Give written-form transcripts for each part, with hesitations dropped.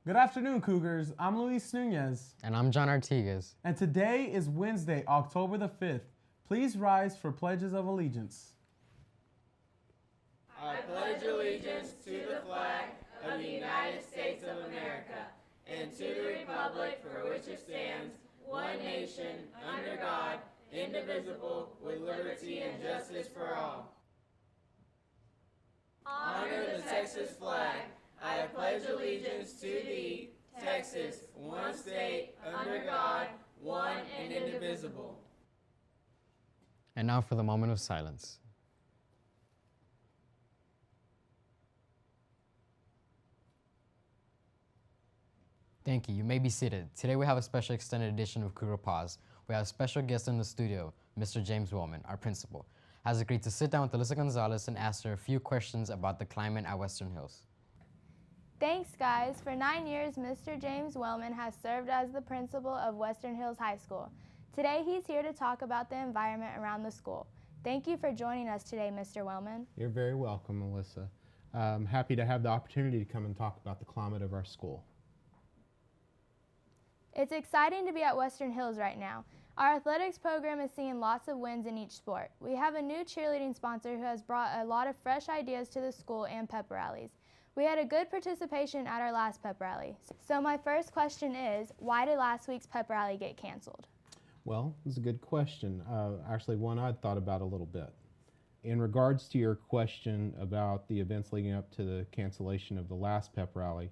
Good afternoon, Cougars. I'm Luis Nunez. And I'm John Artigas. And today is Wednesday, October the 5th. Please rise for pledges of allegiance. I pledge allegiance to the flag of the United States of America and to the republic for which it stands, one nation, under God, indivisible, with liberty and justice for all. Honor the Texas flag. I pledge allegiance to thee, Texas, one state, under God, one and indivisible. And now for the moment of silence. Thank you. You may be seated. Today we have a special extended edition of CPause. We have a special guest in the studio, Mr. James Wellman, our principal, has agreed to sit down with Alyssa Gonzalez and ask her a few questions about the climate at Western Hills. Thanks, guys. For 9 years, Mr. James Wellman has served as the principal of Western Hills High School. Today, he's here to talk about the environment around the school. Thank you for joining us today, Mr. Wellman. You're very welcome, Melissa. I'm happy to have the opportunity to come and talk about the climate of our school. It's exciting to be at Western Hills right now. Our athletics program is seeing lots of wins in each sport. We have a new cheerleading sponsor who has brought a lot of fresh ideas to the school and pep rallies. We had a good participation at our last pep rally. So my first question is, why did last week's pep rally get canceled? Well, it's a good question. Actually, one I'd thought about a little bit. In regards to your question about the events leading up to the cancellation of the last pep rally,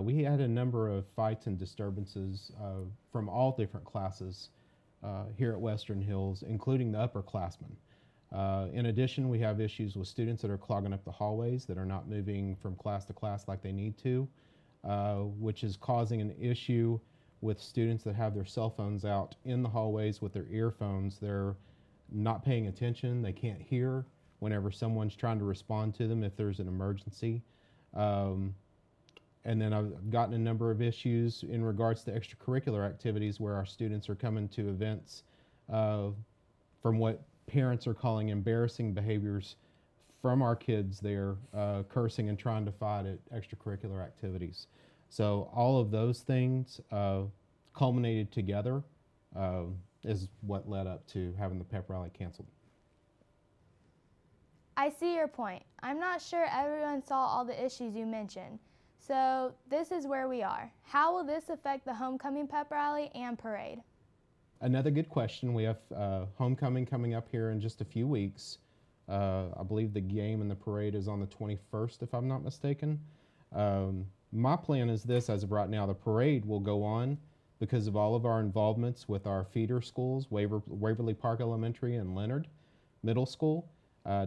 we had a number of fights and disturbances from all different classes here at Western Hills, including the upperclassmen. In addition, we have issues with students that are clogging up the hallways, that are not moving from class to class like they need to, which is causing an issue with students that have their cell phones out in the hallways with their earphones. They're not paying attention. They can't hear whenever someone's trying to respond to them if there's an emergency. And then I've gotten a number of issues in regards to extracurricular activities where our students are coming to events from what parents are calling embarrassing behaviors from our kids there, cursing and trying to fight at extracurricular activities. So all of those things culminated together is what led up to having the pep rally canceled. I see your point. I'm not sure everyone saw all the issues you mentioned. So this is where we are. How will this affect the homecoming pep rally and parade? Another good question. We have homecoming coming up here in just a few weeks. I believe the game and the parade is on the 21st, if I'm not mistaken. My plan is this as of right now. The parade will go on because of all of our involvements with our feeder schools, Waverly Park Elementary and Leonard Middle School.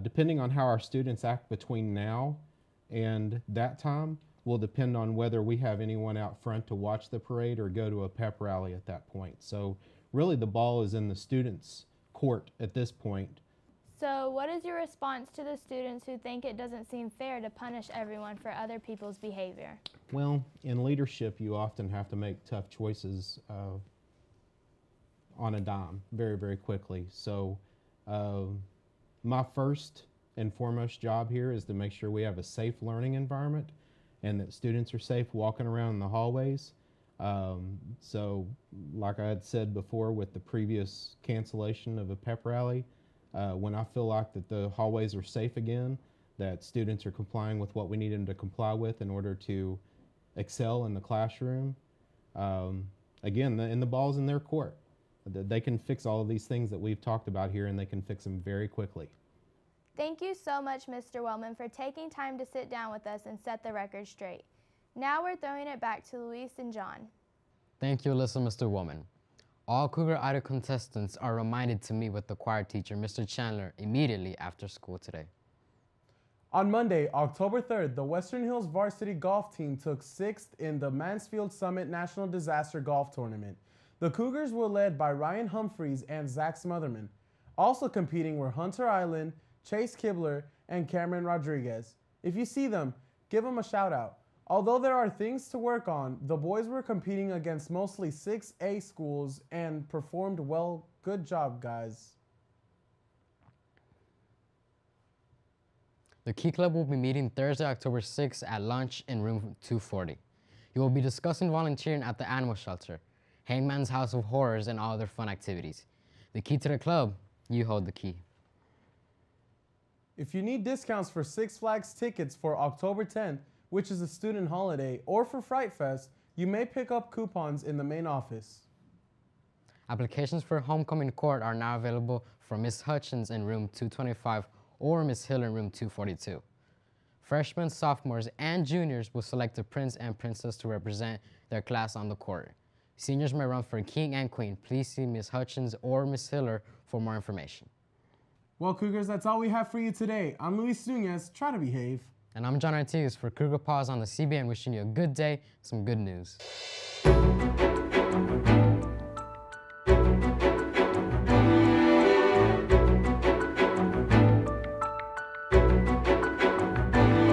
Depending on how our students act between now and that time will depend on whether we have anyone out front to watch the parade or go to a pep rally at that point. So really the ball is in the students' court at this point. So what is your response to the students who think it doesn't seem fair to punish everyone for other people's behavior? Well, in leadership, you often have to make tough choices on a dime very, very quickly. So my first and foremost job here is to make sure we have a safe learning environment and that students are safe walking around in the hallways. So like I had said before with the previous cancellation of a pep rally, when I feel like that the hallways are safe again, that students are complying with what we need them to comply with in order to excel in the classroom, again, the ball's in their court. They can fix all of these things that we've talked about here, and they can fix them very quickly. Thank you so much, Mr. Wellman, for taking time to sit down with us and set the record straight. Now we're throwing it back to Luis and John. Thank you, Alyssa, Mr. Wellman. All Cougar Idol contestants are reminded to meet with the choir teacher, Mr. Chandler, immediately after school today. On Monday, October 3rd, the Western Hills varsity golf team took 6th in the Mansfield Summit National Disaster Golf Tournament. The Cougars were led by Ryan Humphreys and Zach Smotherman. Also competing were Hunter Island, Chase Kibler, and Cameron Rodriguez. If you see them, give them a shout out. Although there are things to work on, the boys were competing against mostly 6A schools and performed well. Good job, guys. The Key Club will be meeting Thursday, October 6th at lunch in room 240. You will be discussing volunteering at the animal shelter, Hangman's House of Horrors, and all other fun activities. The key to the club, you hold the key. If you need discounts for Six Flags tickets for October 10th, which is a student holiday, or for Fright Fest, you may pick up coupons in the main office. Applications for homecoming court are now available from Ms. Hutchins in room 225 or Ms. Hill in room 242. Freshmen, sophomores, and juniors will select a prince and princess to represent their class on the court. Seniors may run for king and queen. Please see Ms. Hutchins or Ms. Hiller for more information. Well, Cougars, that's all we have for you today. I'm Luis Nunez. Try to behave. And I'm John Ortiz for CPause on the CBN, wishing you a good day, some good news.